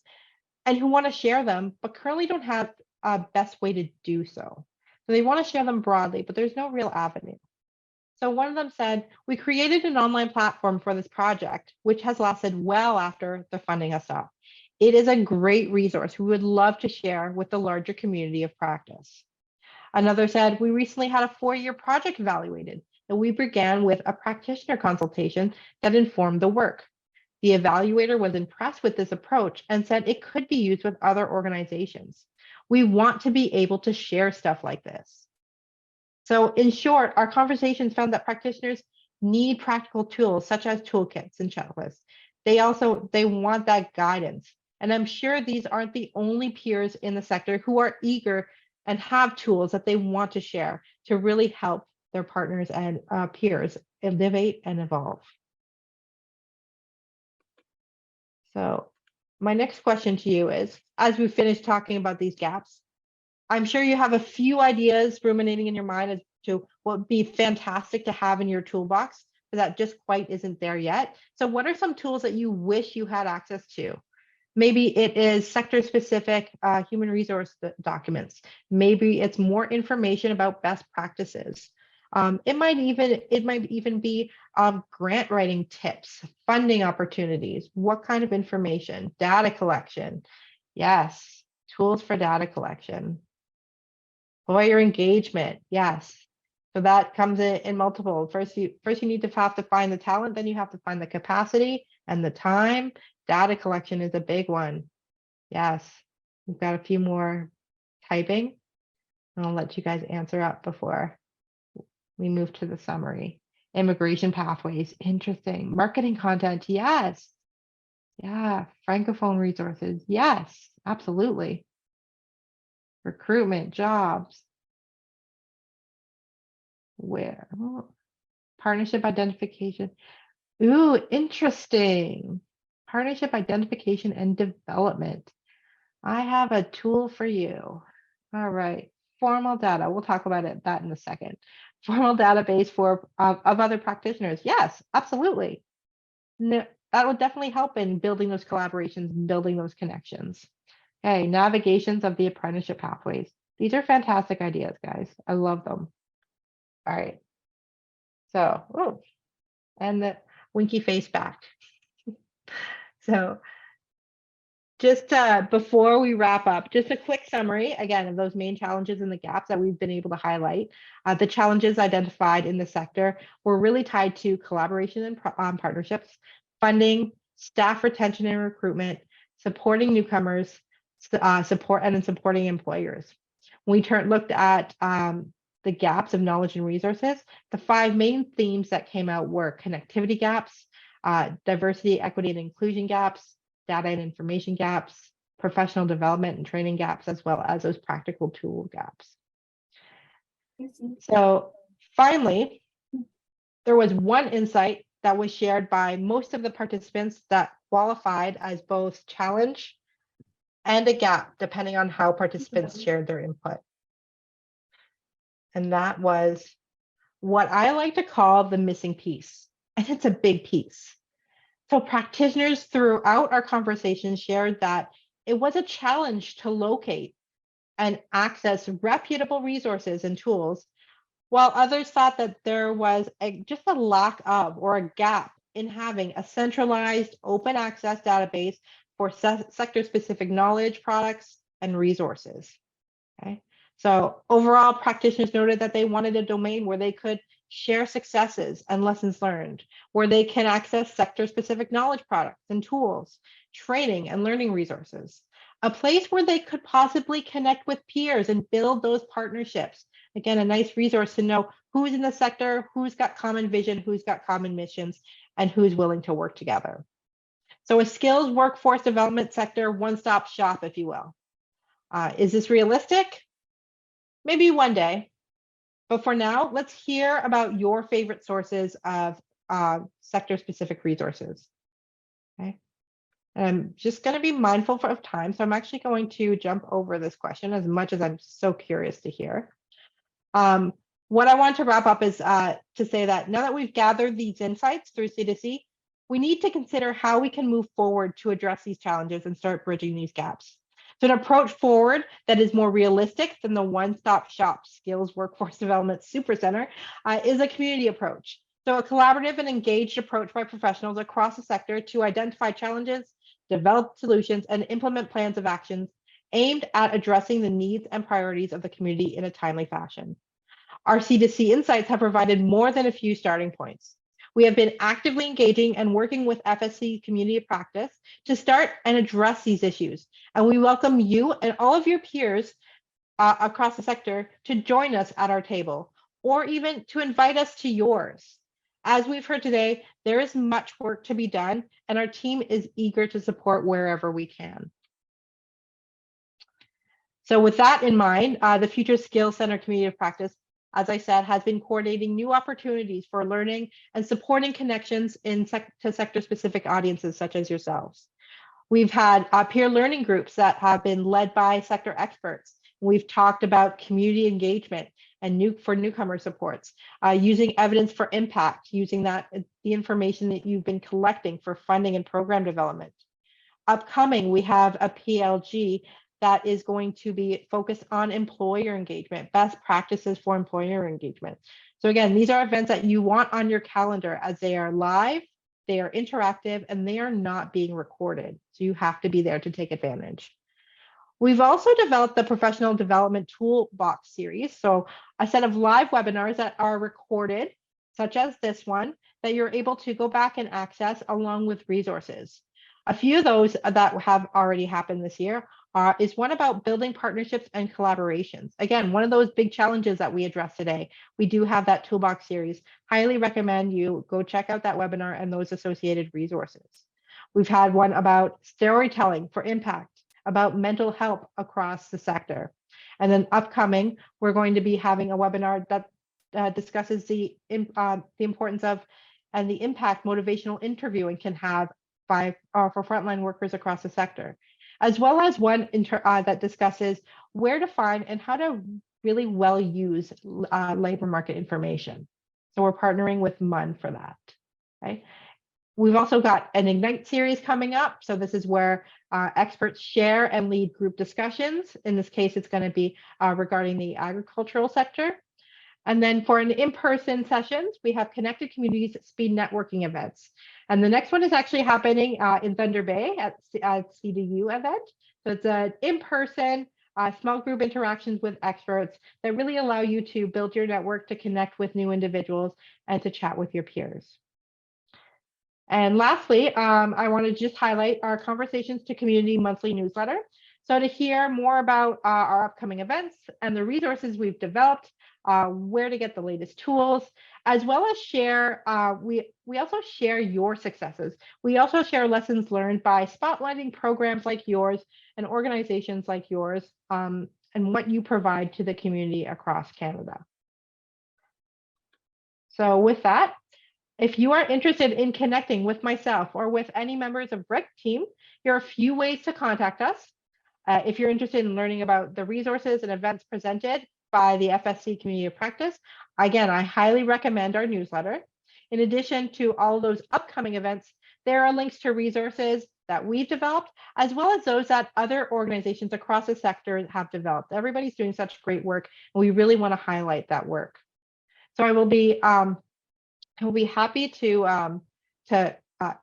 and who want to share them, but currently don't have a best way to do so. So they want to share them broadly, but there's no real avenue. So one of them said, we created an online platform for this project, which has lasted well after the funding has stopped. It is a great resource we would love to share with the larger community of practice. Another said, we recently had a 4-year project evaluated, and we began with a practitioner consultation that informed the work. The evaluator was impressed with this approach and said it could be used with other organizations. We want to be able to share stuff like this. So in short, our conversations found that practitioners need practical tools such as toolkits and checklists. They want that guidance. And I'm sure these aren't the only peers in the sector who are eager and have tools that they want to share to really help their partners and peers innovate and evolve. So my next question to you is, as we finish talking about these gaps, I'm sure you have a few ideas ruminating in your mind as to what would be fantastic to have in your toolbox, but that just quite isn't there yet. So what are some tools that you wish you had access to? Maybe it is sector-specific human resource documents. Maybe it's more information about best practices. It might even be grant writing tips, funding opportunities, what kind of information, data collection. Yes, tools for data collection. Employer engagement, yes. So that comes in multiple. First you need to have to find the talent, then you have to find the capacity and the time. Data collection is a big one. Yes, we've got a few more typing. I'll let you guys answer up before we move to the summary. Immigration pathways, interesting. Marketing content, yes. Yeah, Francophone resources, yes, absolutely. Recruitment, jobs. Where? Oh, partnership identification. Ooh, interesting. Partnership identification and development. I have a tool for you. All right, formal data. We'll talk about that in a second. Formal database of other practitioners. Yes, absolutely. No, that would definitely help in building those collaborations, building those connections. Okay, navigations of the apprenticeship pathways. These are fantastic ideas, guys. I love them. All right. So, oh, and the winky face back. So just before we wrap up, just a quick summary, again, of those main challenges and the gaps that we've been able to highlight. The challenges identified in the sector were really tied to collaboration and partnerships, funding, staff retention and recruitment, supporting newcomers, supporting employers. When we looked at the gaps of knowledge and resources, the 5 main themes that came out were connectivity gaps, diversity, equity, and inclusion gaps, data and information gaps, professional development and training gaps, as well as those practical tool gaps. So finally, there was one insight that was shared by most of the participants that qualified as both challenge and a gap, depending on how participants shared their input. And that was, what I like to call the missing piece, and it's a big piece. So practitioners throughout our conversation shared that it was a challenge to locate and access reputable resources and tools, while others thought that there was just a lack of or a gap in having a centralized open access database for sector specific knowledge, products, and resources. Okay. So overall, practitioners noted that they wanted a domain where they could share successes and lessons learned, where they can access sector-specific knowledge products and tools, training and learning resources, a place where they could possibly connect with peers and build those partnerships. Again, a nice resource to know who's in the sector, who's got common vision, who's got common missions, and who's willing to work together. So a skills workforce development sector one-stop shop, if you will. Is this realistic? Maybe one day. But for now, let's hear about your favorite sources of sector-specific resources. Okay. And I'm just going to be mindful of time, so I'm actually going to jump over this question as much as I'm so curious to hear. What I want to wrap up is to say that now that we've gathered these insights through C2C, we need to consider how we can move forward to address these challenges and start bridging these gaps. So an approach forward that is more realistic than the one-stop shop skills workforce development supercenter is a community approach. So a collaborative and engaged approach by professionals across the sector to identify challenges, develop solutions, and implement plans of actions aimed at addressing the needs and priorities of the community in a timely fashion. Our C2C insights have provided more than a few starting points. We have been actively engaging and working with FSC community of practice to start and address these issues. And we welcome you and all of your peers across the sector to join us at our table, or even to invite us to yours. As we've heard today, there is much work to be done, and our team is eager to support wherever we can. So with that in mind, the Future Skills Center Community of Practice, as I said, has been coordinating new opportunities for learning and supporting connections to sector-specific audiences such as yourselves. We've had peer learning groups that have been led by sector experts. We've talked about community engagement and for newcomer supports, using evidence for impact, using the information that you've been collecting for funding and program development. Upcoming, we have a PLG that is going to be focused on employer engagement, best practices for employer engagement. So again, these are events that you want on your calendar as they are live, they are interactive, and they are not being recorded. So you have to be there to take advantage. We've also developed the Professional Development Toolbox series. So a set of live webinars that are recorded, such as this one, that you're able to go back and access along with resources. A few of those that have already happened this year is one about building partnerships and collaborations. Again, one of those big challenges that we addressed today. We do have that toolbox series. Highly recommend you go check out that webinar and those associated resources. We've had one about storytelling for impact, about mental health across the sector. And then upcoming, we're going to be having a webinar that discusses the importance of and the impact motivational interviewing can have for frontline workers across the sector, as well as one that discusses where to find and how to really well use labor market information. So we're partnering with MUN for that. Okay. We've also got an Ignite series coming up. So this is where experts share and lead group discussions. In this case, it's going to be regarding the agricultural sector. And then for an in-person sessions, we have Connected Communities Speed Networking events. And the next one is actually happening in Thunder Bay at CDU event. So it's an in-person small group interactions with experts that really allow you to build your network, to connect with new individuals, and to chat with your peers. And lastly, I want to just highlight our Conversations to Community monthly newsletter. So to hear more about our upcoming events and the resources we've developed, where to get the latest tools, as well as share, we also share your successes. We also share lessons learned by spotlighting programs like yours and organizations like yours, and what you provide to the community across Canada. So with that, if you are interested in connecting with myself or with any members of RIC team, here are a few ways to contact us. If you're interested in learning about the resources and events presented, by the FSC Community of Practice. Again, I highly recommend our newsletter. In addition to all those upcoming events, there are links to resources that we've developed, as well as those that other organizations across the sector have developed. Everybody's doing such great work, and we really want to highlight that work. So I will be happy to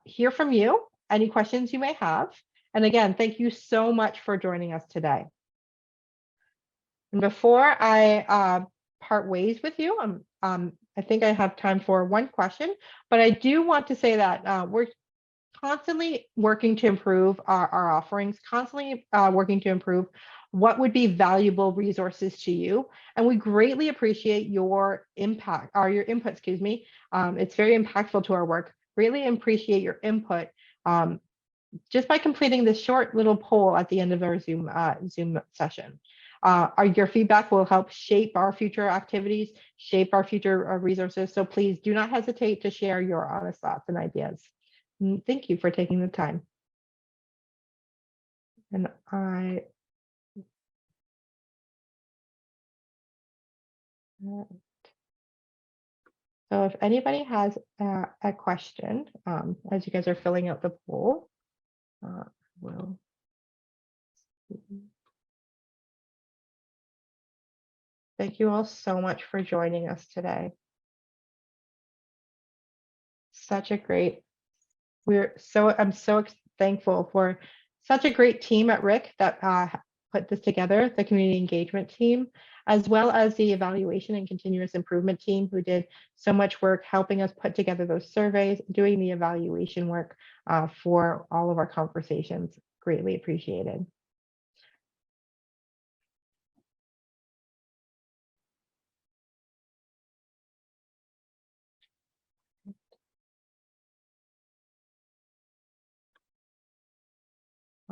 hear from you, any questions you may have. And again, thank you so much for joining us today. And before I part ways with you, I think I have time for one question, but I do want to say that we're constantly working to improve our offerings, constantly working to improve what would be valuable resources to you. And we greatly appreciate your impact, or your input, excuse me. It's very impactful to our work. Greatly appreciate your input just by completing this short little poll at the end of our Zoom session. Your feedback will help shape our future activities, shape our future resources. So please do not hesitate to share your honest thoughts and ideas. Thank you for taking the time. And so if anybody has a question, as you guys are filling out the poll, we'll see. Thank you all so much for joining us today. Such a great, I'm so thankful for such a great team at RIC that put this together, the community engagement team, as well as the evaluation and continuous improvement team who did so much work helping us put together those surveys, doing the evaluation work for all of our conversations. Greatly appreciated.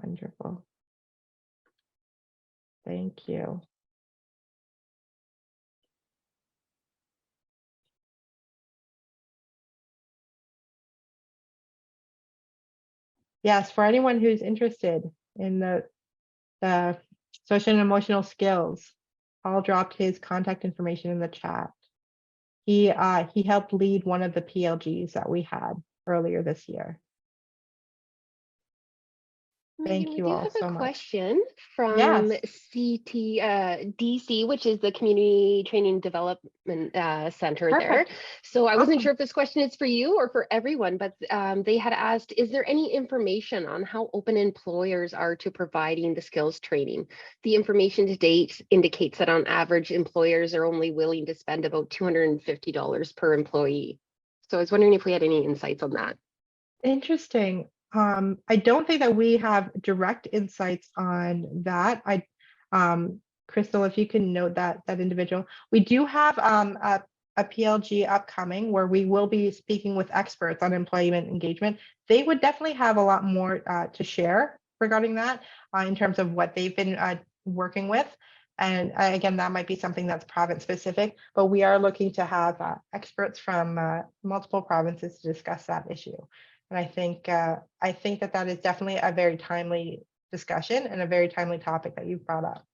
Wonderful. Thank you. Yes, for anyone who's interested in the social and emotional skills, Paul dropped his contact information in the chat. He helped lead one of the PLGs that we had earlier this year. Thank you all so much. We do have a question from Yes. DC, which is the Community Training Development Center there. Perfect. So I wasn't Awesome. sure if this question is for you or for everyone, but they had asked, is there any information on how open employers are to providing the skills training? The information to date indicates that on average, employers are only willing to spend about $250 per employee. So I was wondering if we had any insights on that. Interesting. I don't think that we have direct insights on that. Crystal, if you can note that individual. We do have a PLG upcoming where we will be speaking with experts on employment engagement. They would definitely have a lot more to share regarding that in terms of what they've been working with. And again, that might be something that's province specific, but we are looking to have experts from multiple provinces to discuss that issue. And I think that is definitely a very timely discussion and a very timely topic that you've brought up.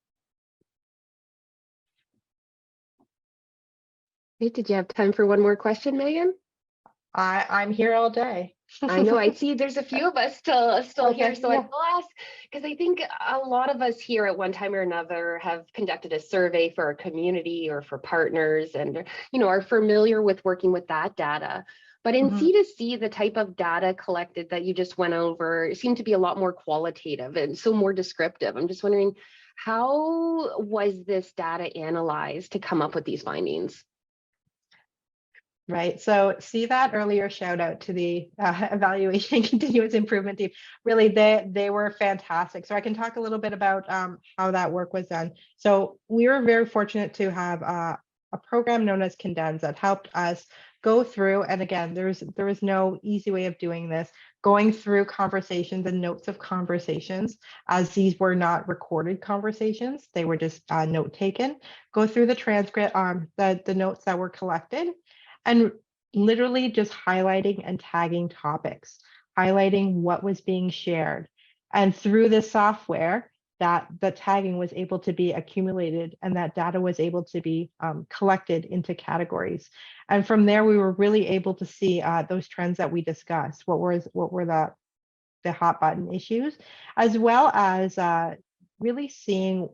Hey, did you have time for one more question, Megan? I'm here all day. I know. I see there's a few of us still okay, here, so yeah. I will ask because I think a lot of us here at one time or another have conducted a survey for our community or for partners, and are familiar with working with that data. But in C2C, the type of data collected that you just went over seemed to be a lot more qualitative and so more descriptive. I'm just wondering, how was this data analyzed to come up with these findings? Right. So see that earlier shout out to the evaluation and continuous improvement team. Really, they were fantastic. So I can talk a little bit about how that work was done. So we were very fortunate to have a program known as Condense that helped us go through. And again, there was no easy way of doing this. Going through conversations and notes of conversations, as these were not recorded conversations, they were just note taken. Go through the transcript, the notes that were collected, and literally just highlighting and tagging topics, highlighting what was being shared. And through this software that the tagging was able to be accumulated and that data was able to be collected into categories. And from there, we were really able to see those trends that we discussed. What were the hot button issues, as well as really seeing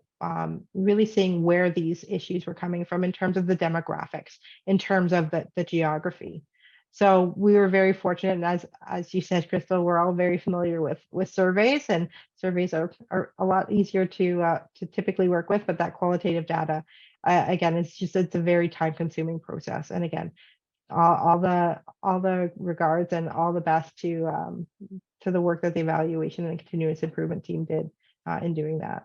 where these issues were coming from in terms of the demographics, in terms of the geography. So we were very fortunate, and as you said, Crystal, we're all very familiar with surveys, and surveys are a lot easier to typically work with. But that qualitative data, again, it's a very time-consuming process. And again, all the regards and all the best to the work that the evaluation and continuous improvement team did in doing that.